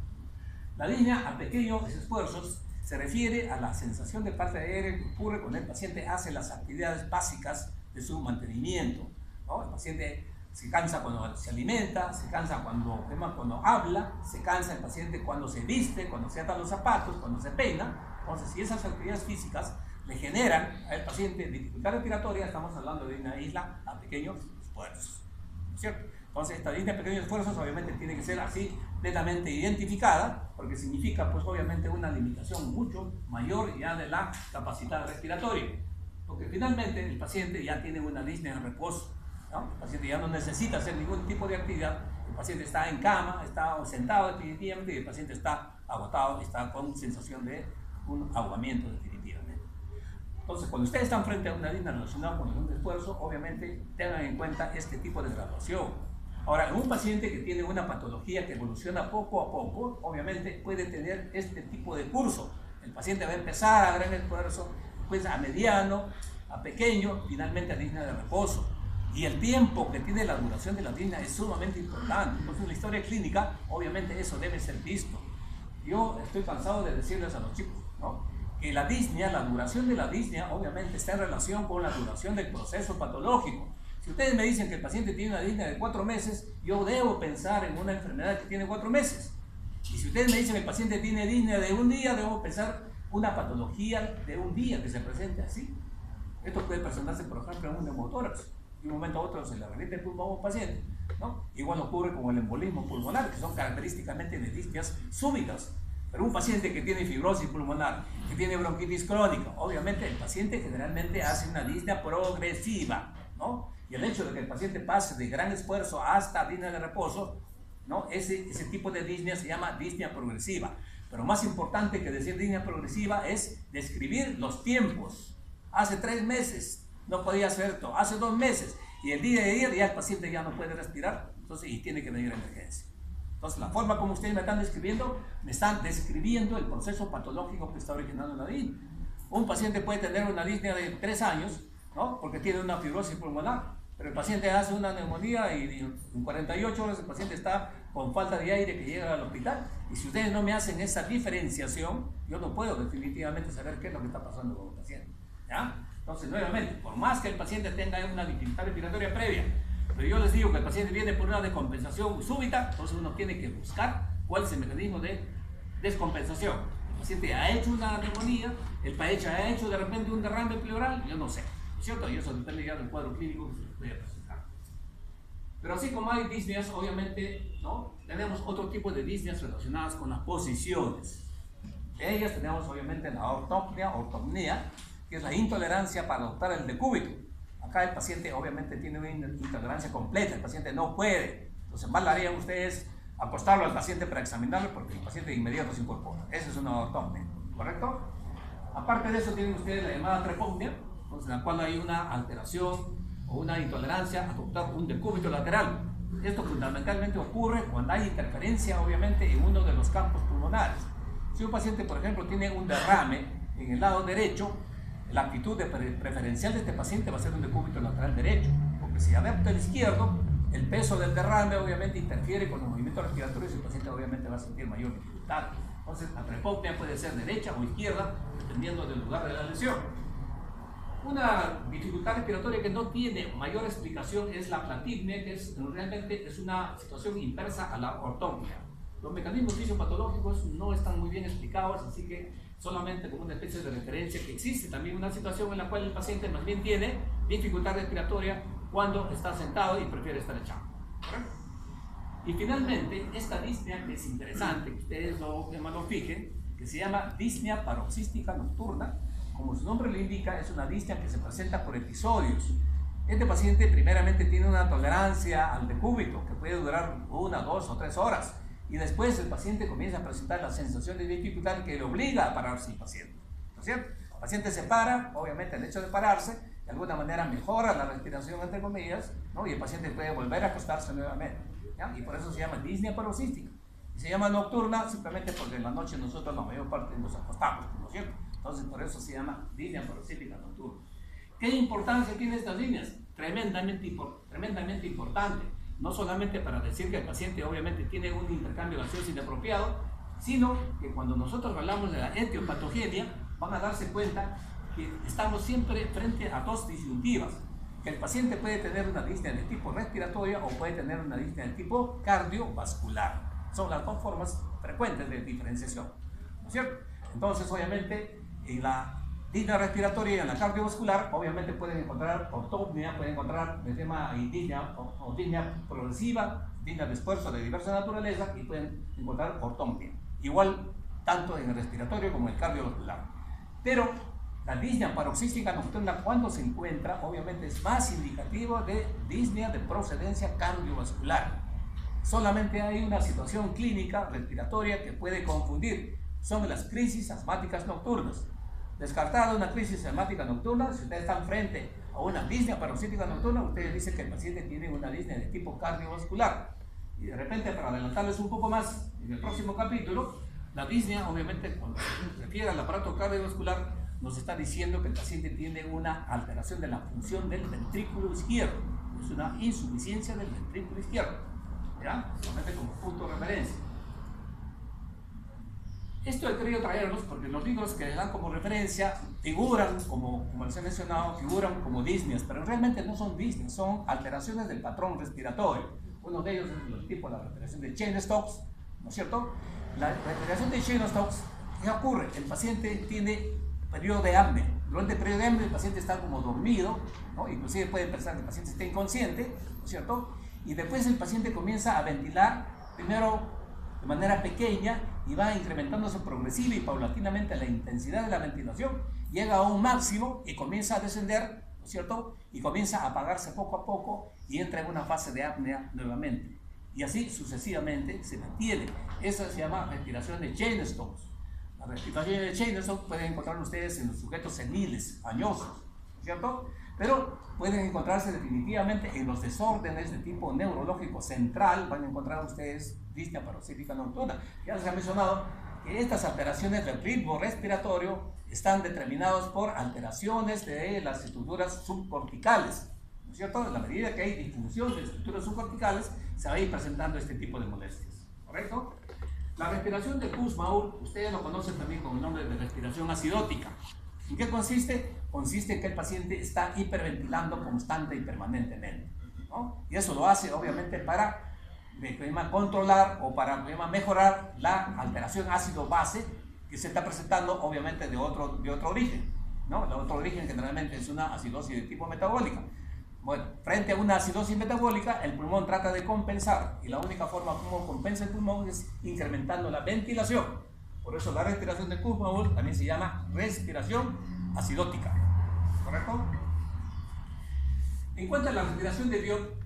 S1: La disnea a pequeños esfuerzos se refiere a la sensación de falta de aire que ocurre cuando el paciente hace las actividades básicas de su mantenimiento, ¿no? El paciente se cansa cuando se alimenta, se cansa cuando habla, se cansa el paciente cuando se viste, cuando se ata los zapatos, cuando se peina. Entonces, si esas actividades físicas le generan al paciente dificultad respiratoria, estamos hablando de una isla a pequeños esfuerzos, ¿cierto? Entonces, esta lista de pequeños esfuerzos obviamente tiene que ser así plenamente identificada, porque significa, pues obviamente, una limitación mucho mayor ya de la capacidad respiratoria, porque finalmente el paciente ya tiene una disnea de reposo, ¿no? El paciente ya no necesita hacer ningún tipo de actividad, el paciente está en cama, está sentado definitivamente y el paciente está agotado, está con sensación de un ahogamiento definitivamente. Entonces, cuando ustedes están frente a una disnea relacionada con el esfuerzo, obviamente tengan en cuenta este tipo de graduación. Ahora, en un paciente que tiene una patología que evoluciona poco a poco, obviamente puede tener este tipo de curso. El paciente va a empezar a gran esfuerzo, pues a mediano, a pequeño, finalmente a disnea de reposo. Y el tiempo que tiene la duración de la disnea es sumamente importante. Entonces, en la historia clínica, obviamente eso debe ser visto. Yo estoy cansado de decirles a los chicos, ¿no?, que la disnea, la duración de la disnea, obviamente está en relación con la duración del proceso patológico. Si ustedes me dicen que el paciente tiene una disnea de 4 meses, yo debo pensar en una enfermedad que tiene 4 meses. Y si ustedes me dicen que el paciente tiene disnea de un día, debo pensar una patología de un día que se presente así. Esto puede presentarse, por ejemplo, en un neumotórax. De un momento a otro se le revienta el pulmón a un paciente, ¿no? Igual ocurre con el embolismo pulmonar, que son característicamente de disneas súbitas. Pero un paciente que tiene fibrosis pulmonar, que tiene bronquitis crónica, obviamente el paciente generalmente hace una disnea progresiva, ¿no? Y el hecho de que el paciente pase de gran esfuerzo hasta disnea de reposo, ¿no? Ese tipo de disnea se llama disnea progresiva. Pero más importante que decir disnea progresiva es describir los tiempos. Hace 3 meses no podía hacer esto, hace 2 meses, y el día de ayer ya el paciente ya no puede respirar, entonces, y tiene que venir a emergencia. Entonces, la forma como ustedes me están describiendo el proceso patológico que está originando la disnea. Un paciente puede tener una disnea de 3 años, ¿no? Porque tiene una fibrosis pulmonar, pero el paciente hace una neumonía y en 48 horas el paciente está con falta de aire que llega al hospital. Y si ustedes no me hacen esa diferenciación, yo no puedo definitivamente saber qué es lo que está pasando con el paciente, ¿ya? Entonces, nuevamente, por más que el paciente tenga una dificultad respiratoria previa, pero yo les digo que el paciente viene por una descompensación súbita, entonces uno tiene que buscar cuál es el mecanismo de descompensación. El paciente ha hecho una neumonía, el paciente ha hecho de repente un derrame pleural, yo no sé, ¿no es cierto? Y eso depende ya del cuadro clínico que se les puede presentar. Pero así como hay disneas, obviamente, ¿no? Tenemos otro tipo de disneas relacionadas con las posiciones. De ellas tenemos obviamente la ortopnea, que es la intolerancia para adoptar el decúbito. Acá el paciente obviamente tiene una intolerancia completa, el paciente no puede. Entonces, mal harían ustedes acostarlo al paciente para examinarlo porque el paciente de inmediato se incorpora. Esa es una ortopnea, ¿correcto? Aparte de eso, tienen ustedes la llamada trepopnea, en la cual hay una alteración o una intolerancia a adoptar un decúbito lateral. Esto fundamentalmente ocurre cuando hay interferencia, obviamente, en uno de los campos pulmonares. Si un paciente, por ejemplo, tiene un derrame en el lado derecho, la actitud preferencial de este paciente va a ser un decúbito lateral derecho, porque si adapta el izquierdo, el peso del derrame obviamente interfiere con los movimientos respiratorios y el paciente obviamente va a sentir mayor dificultad. Entonces, la trepopnea puede ser derecha o izquierda, dependiendo del lugar de la lesión. Una dificultad respiratoria que no tiene mayor explicación es la platipnea, que realmente es una situación inversa a la ortopnea. Los mecanismos fisiopatológicos no están muy bien explicados, así que solamente como una especie de referencia que existe también una situación en la cual el paciente más bien tiene dificultad respiratoria cuando está sentado y prefiere estar echado. ¿Correcto? Y finalmente, esta disnea que es interesante, que ustedes lo fijen, que se llama disnea paroxística nocturna, como su nombre lo indica, es una disnea que se presenta por episodios. Este paciente primeramente tiene una tolerancia al decúbito que puede durar 1, 2 o 3 horas. Y después el paciente comienza a presentar la sensación de dificultad que le obliga a pararse el paciente, ¿no es cierto? El paciente se para, obviamente el hecho de pararse, de alguna manera mejora la respiración, entre comillas, ¿no? Y el paciente puede volver a acostarse nuevamente, ¿ya? Y por eso se llama disnea paroxística. Y se llama nocturna simplemente porque en la noche nosotros la mayor parte nos acostamos, ¿no es cierto? Entonces por eso se llama disnea paroxística nocturna. ¿Qué importancia tiene estas líneas? Tremendamente importante. No solamente para decir que el paciente obviamente tiene un intercambio gaseoso inapropiado, sino que cuando nosotros hablamos de la etiopatogenia, van a darse cuenta que estamos siempre frente a dos disyuntivas, que el paciente puede tener una disnea de tipo respiratoria o puede tener una disnea de tipo cardiovascular. Son las dos formas frecuentes de diferenciación, ¿no es cierto? Entonces, obviamente, en la disnea respiratoria y en la cardiovascular, obviamente pueden encontrar ortopnea, pueden encontrar disnea o disnea progresiva, disnea de esfuerzo de diversa naturaleza y pueden encontrar ortopnea. Igual, tanto en el respiratorio como en el cardiovascular. Pero la disnea paroxística nocturna, cuando se encuentra, obviamente es más indicativo de disnea de procedencia cardiovascular. Solamente hay una situación clínica respiratoria que puede confundir. Son las crisis asmáticas nocturnas. Descartada una crisis asmática nocturna, si ustedes están frente a una disnea paroxística nocturna, ustedes dicen que el paciente tiene una disnea de tipo cardiovascular. Y de repente, para adelantarles un poco más, en el próximo capítulo, la disnea, obviamente, cuando se refiere al aparato cardiovascular, nos está diciendo que el paciente tiene una alteración de la función del ventrículo izquierdo. Es una insuficiencia del ventrículo izquierdo. ¿Ya? Solamente como punto de referencia. Esto he querido traerlos porque los libros que les dan como referencia figuran, como les he mencionado, figuran como disneyas, pero realmente no son disneyas, son alteraciones del patrón respiratorio. Uno de ellos es el tipo de la respiración de Cheyne-Stokes, ¿no es cierto? La respiración de Cheyne-Stokes, ¿qué ocurre? El paciente tiene periodo de apnea. Durante el periodo de apnea el paciente está como dormido, ¿no? Inclusive pueden pensar que el paciente está inconsciente, ¿no es cierto? Y después el paciente comienza a ventilar, primero de manera pequeña, y va incrementándose progresiva y paulatinamente la intensidad de la ventilación, llega a un máximo y comienza a descender, ¿no es cierto? Y comienza a apagarse poco a poco y entra en una fase de apnea nuevamente. Y así sucesivamente se mantiene. Eso se llama respiración de Cheyne-Stokes. La respiración de Cheyne-Stokes pueden encontrar ustedes en los sujetos seniles, añosos, ¿no es cierto? Pero pueden encontrarse definitivamente en los desórdenes de tipo neurológico central. Van a encontrar ustedes disnea paroxística nocturna. Ya les he mencionado que estas alteraciones del ritmo respiratorio están determinadas por alteraciones de las estructuras subcorticales, ¿no es cierto? En la medida que hay disfunción de estructuras subcorticales, se va a ir presentando este tipo de molestias, ¿correcto? La respiración de Kussmaul, ustedes lo conocen también con el nombre de respiración acidótica. ¿En qué consiste? Consiste en que el paciente está hiperventilando constante y permanentemente, ¿no? Y eso lo hace obviamente para controlar o para mejorar la alteración ácido-base que se está presentando obviamente de otro origen, ¿no? El otro origen generalmente es una acidosis de tipo metabólica. Bueno, frente a una acidosis metabólica, el pulmón trata de compensar, y la única forma como compensa el pulmón es incrementando la ventilación. Por eso la respiración de Kussmaul también se llama respiración acidótica, ¿correcto? En cuanto a la respiración de Biot,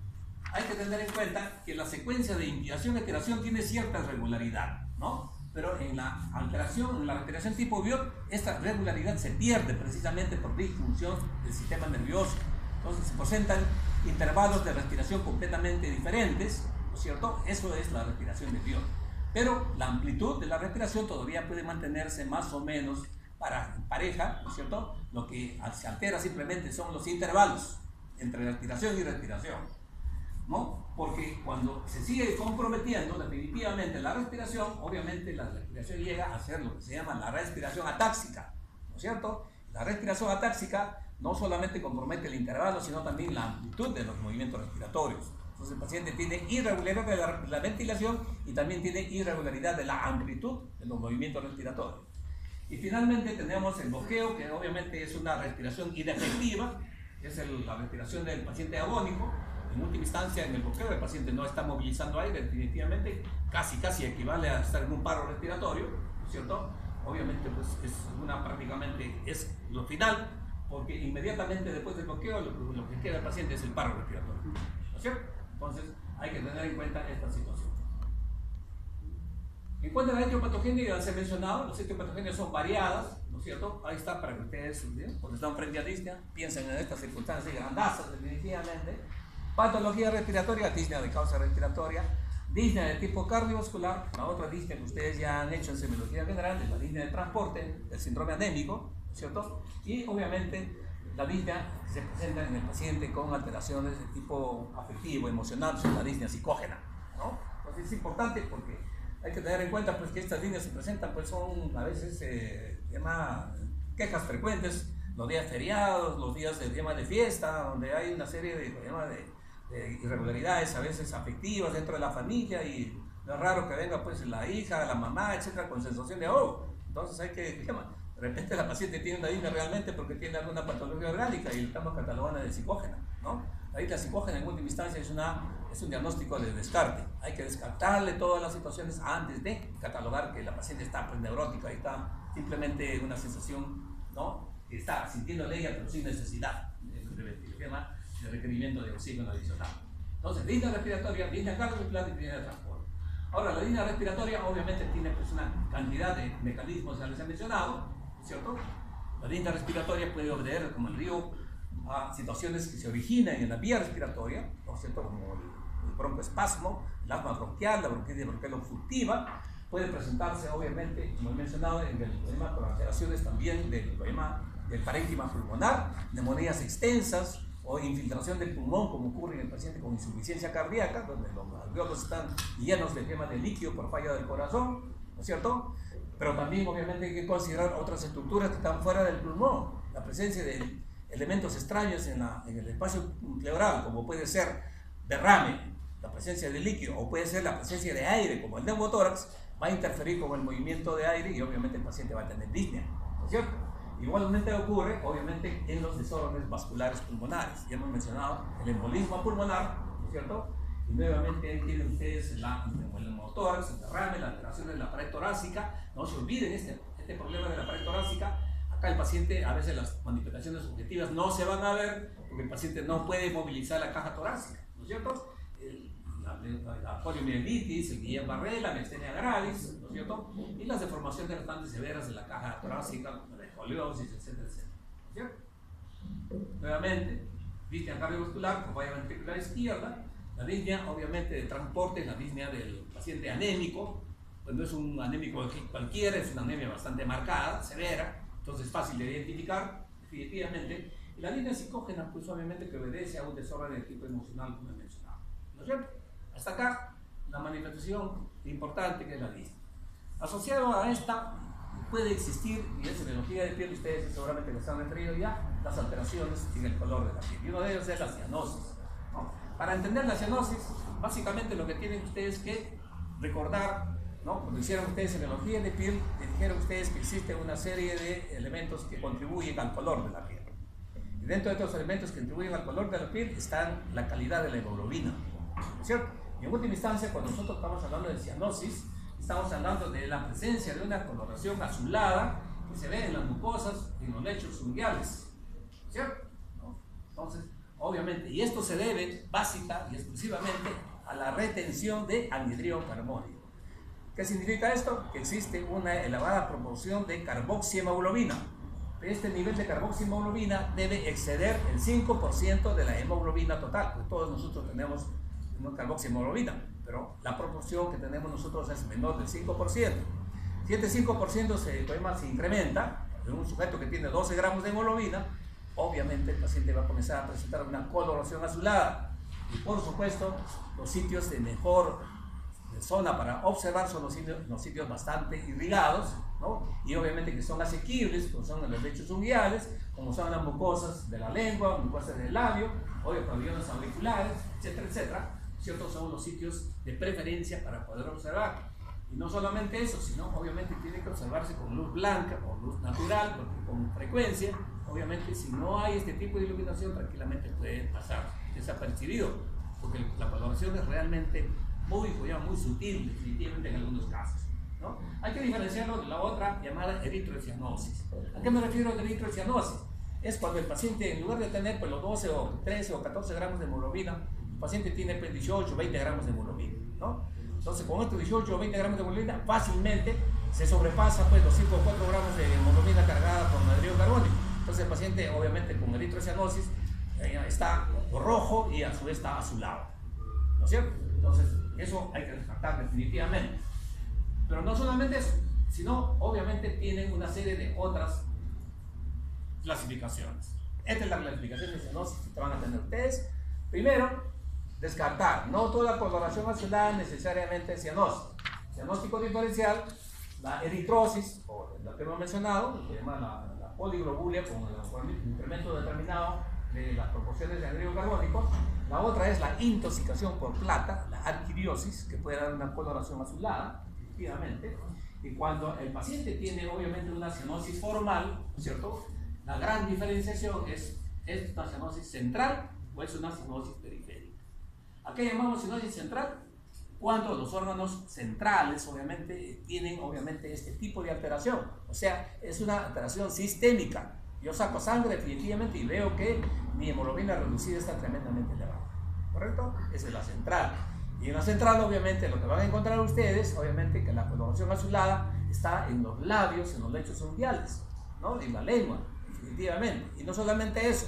S1: hay que tener en cuenta que la secuencia de inspiración y expiración tiene cierta regularidad, ¿no? Pero en la alteración, en la respiración tipo Biot, esta regularidad se pierde precisamente por disfunción del sistema nervioso. Entonces se presentan intervalos de respiración completamente diferentes, ¿no es cierto? Eso es la respiración de Biot. Pero la amplitud de la respiración todavía puede mantenerse más o menos pareja, ¿no es cierto? Lo que se altera simplemente son los intervalos entre respiración y respiración, ¿no? Porque cuando se sigue comprometiendo definitivamente la respiración, obviamente la respiración llega a ser lo que se llama la respiración atáxica, ¿no es cierto? La respiración atáxica no solamente compromete el intervalo, sino también la amplitud de los movimientos respiratorios. Entonces el paciente tiene irregularidad de la ventilación y también tiene irregularidad de la amplitud de los movimientos respiratorios. Y finalmente tenemos el bloqueo, que obviamente es una respiración inefectiva, es la respiración del paciente agónico. En última instancia, en el bloqueo el paciente no está movilizando aire, definitivamente casi equivale a estar en un paro respiratorio, ¿no es cierto? Obviamente pues prácticamente es lo final, porque inmediatamente después del bloqueo lo que queda del paciente es el paro respiratorio, ¿no es cierto? Entonces hay que tener en cuenta esta situación. En cuanto a la etiopatogenia, ya les he mencionado, las etiopatogenias son variadas, ¿no es cierto? Ahí está para que ustedes, cuando están frente a disnea, piensen en estas circunstancias grandazas definitivamente. Patología respiratoria, disnea de causa respiratoria, disnea de tipo cardiovascular, la otra disnea que ustedes ya han hecho en semiología general, es la disnea de transporte, el síndrome anémico, ¿no es cierto? Y obviamente la disnea se presenta en el paciente con alteraciones de tipo afectivo, emocional, es la disnea psicógena, ¿no? Entonces es importante porque hay que tener en cuenta pues, que estas disneas se presentan, pues son a veces quejas frecuentes, los días feriados, los días de fiesta, donde hay una serie de irregularidades a veces afectivas dentro de la familia, y no es raro que venga pues la hija, la mamá, etcétera, con sensación de ahogo. Entonces hay que, de repente la paciente tiene una disnea realmente porque tiene alguna patología orgánica y estamos catalogando de psicógena, ¿no? Ahí la psicógena en última instancia es un diagnóstico de descarte. Hay que descartarle todas las situaciones antes de catalogar que la paciente está pues, neurótica y está simplemente una sensación, ¿no? Que está sintiendo alergia pero sin necesidad de requerimiento de oxígeno adicional. Entonces, disnea respiratoria, disnea cardiovascular y disnea de transporte. Ahora, la disnea respiratoria obviamente tiene pues, una cantidad de mecanismos, ya les he mencionado, ¿cierto? La disnea respiratoria puede obedecer, como el río, a situaciones que se originan en la vía respiratoria, ¿no es cierto? Como el broncoespasmo, el asma bronquial, la bronquitis bronquial obstructiva. Puede presentarse, obviamente, como he mencionado, en el problema con alteraciones también del problema del parénquima pulmonar, neumonías extensas o infiltración del pulmón, como ocurre en el paciente con insuficiencia cardíaca, donde los alveolos están llenos de líquido por falla del corazón, ¿no es cierto? Pero también obviamente hay que considerar otras estructuras que están fuera del pulmón, la presencia de elementos extraños en el espacio pleural, como puede ser derrame, la presencia de líquido, o puede ser la presencia de aire, como el neumotórax, va a interferir con el movimiento de aire y obviamente el paciente va a tener disnea, ¿no es cierto? Igualmente ocurre, obviamente, en los desórdenes vasculares pulmonares. Ya hemos mencionado el embolismo pulmonar, ¿no es cierto? Y nuevamente ahí tienen ustedes el neumotórax, el derrame, la alteración de la pared torácica. No se olviden este problema de la pared torácica. Acá el paciente, a veces las manifestaciones objetivas no se van a ver porque el paciente no puede movilizar la caja torácica, ¿no es cierto? La poliomielitis, el Guillain-Barré, la miastenia gravis, ¿no es cierto? Y las deformaciones bastante severas de la caja torácica, la escoliosis, etcétera, etcétera, ¿no es cierto? Nuevamente, disnea cardiovascular con falla ventricular izquierda, la disnea obviamente de transporte, la disnea del paciente anémico, pues no es un anémico cualquiera, es una anemia bastante marcada, severa, entonces fácil de identificar, definitivamente. Y la disnea psicógena, pues obviamente que obedece a un desorden de tipo emocional, como he mencionado, ¿no es cierto? Hasta acá, la manifestación importante que es la disnea. Asociado a esta, puede existir, y en serología de piel ustedes seguramente les han referido ya, las alteraciones en el color de la piel. Y uno de ellos es la cianosis, ¿no? Para entender la cianosis, básicamente lo que tienen ustedes que recordar, ¿no? Cuando hicieron ustedes serología de piel, les dijeron ustedes que existe una serie de elementos que contribuyen al color de la piel. Y dentro de estos elementos que contribuyen al color de la piel están la calidad de la hemoglobina, ¿no es cierto? Y en última instancia, cuando nosotros estamos hablando de cianosis, estamos hablando de la presencia de una coloración azulada que se ve en las mucosas y en los lechos unguiales, ¿cierto? ¿No? Entonces, obviamente, y esto se debe básica y exclusivamente a la retención de anhidrido carbónico. ¿Qué significa esto? Que existe una elevada proporción de carboxihemoglobina. Este nivel de carboxihemoglobina debe exceder el 5% de la hemoglobina total, porque todos nosotros tenemos una carboxihemoglobina, pero la proporción que tenemos nosotros es menor del 5%. Si este 5% se incrementa en un sujeto que tiene 12 gramos de hemoglobina, obviamente el paciente va a comenzar a presentar una coloración azulada. Y por supuesto, los sitios de mejor zona para observar son los sitios bastante irrigados, ¿no? Y obviamente que son asequibles, como son los lechos unguiales, como son las mucosas de la lengua, mucosas del labio, o de pabellones auriculares, etcétera, etcétera. Ciertos son los sitios de preferencia para poder observar. Y no solamente eso, sino obviamente tiene que observarse con luz blanca o luz natural, porque con frecuencia, obviamente si no hay este tipo de iluminación, tranquilamente puede pasar desapercibido, porque la coloración es realmente muy sutil, definitivamente en algunos casos, ¿no? Hay que diferenciarlo de la otra llamada eritrocianosis. ¿A qué me refiero a eritrocianosis? Es cuando el paciente, en lugar de tener pues, los 12 o 13 o 14 gramos de hemoglobina, el paciente tiene pues, 18 o 20 gramos de hemoglobina, ¿no? Entonces, con estos 18 o 20 gramos de hemoglobina, fácilmente se sobrepasa pues, los 5 o 4 gramos de hemoglobina cargada con anhidrido carbónico. Entonces, el paciente, obviamente, con eritrocianosis, está rojo y a su vez está azulado, ¿no es cierto? Entonces, eso hay que descartar definitivamente. Pero no solamente eso, sino obviamente tienen una serie de otras clasificaciones. Esta es la clasificación de cianosis que van a tener ustedes. Primero, descartar. No toda coloración azulada necesariamente es cianosis. Diagnóstico diferencial, la eritrosis, o la que hemos mencionado, lo que se llama la poliglobulia, con el incremento determinado de las proporciones de anhidrido carbónico. La otra es la intoxicación por plata, la arquidiosis, que puede dar una coloración azulada, efectivamente. Y cuando el paciente tiene obviamente una cianosis formal, ¿cierto? La gran diferenciación es una cianosis central o es una cianosis periférica. ¿A qué llamamos cianosis central? Cuando los órganos centrales obviamente tienen este tipo de alteración, o sea, es una alteración sistémica. Yo saco sangre definitivamente y veo que mi hemoglobina reducida está tremendamente elevada, ¿correcto? Esa es la central. Y en la central obviamente lo que van a encontrar ustedes, obviamente que la coloración azulada está en los labios, en los lechos unguiales, ¿no? En la lengua, definitivamente. Y no solamente eso,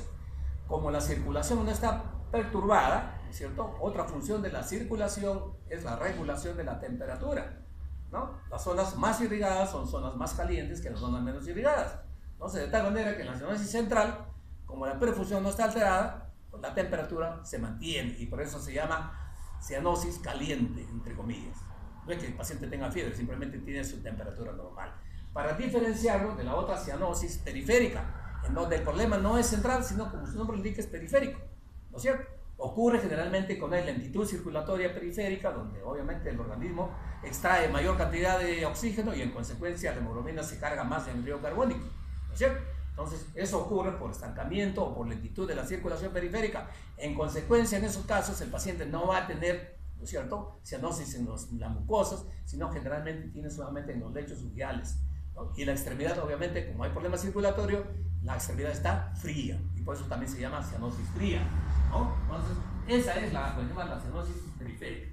S1: como la circulación no está perturbada, ¿cierto? Otra función de la circulación es la regulación de la temperatura, ¿no? Las zonas más irrigadas son zonas más calientes que las zonas menos irrigadas. Entonces, de tal manera que en la cianosis central, como la perfusión no está alterada, pues la temperatura se mantiene y por eso se llama cianosis caliente, entre comillas. No es que el paciente tenga fiebre, simplemente tiene su temperatura normal. Para diferenciarlo de la otra cianosis periférica, en donde el problema no es central, sino como su nombre indica es periférico, ¿no es cierto? Ocurre generalmente con la lentitud circulatoria periférica, donde obviamente el organismo extrae mayor cantidad de oxígeno y en consecuencia la hemoglobina se carga más de anhídrido carbónico, ¿no es cierto? Entonces, eso ocurre por estancamiento o por lentitud de la circulación periférica. En consecuencia, en esos casos, el paciente no va a tener, ¿no es cierto?, cianosis en las mucosas, sino generalmente tiene solamente en los lechos uveales, ¿no? Y la extremidad, obviamente, como hay problema circulatorio, la extremidad está fría, y por eso también se llama cianosis fría, ¿no? Entonces, esa es la cianosis periférica.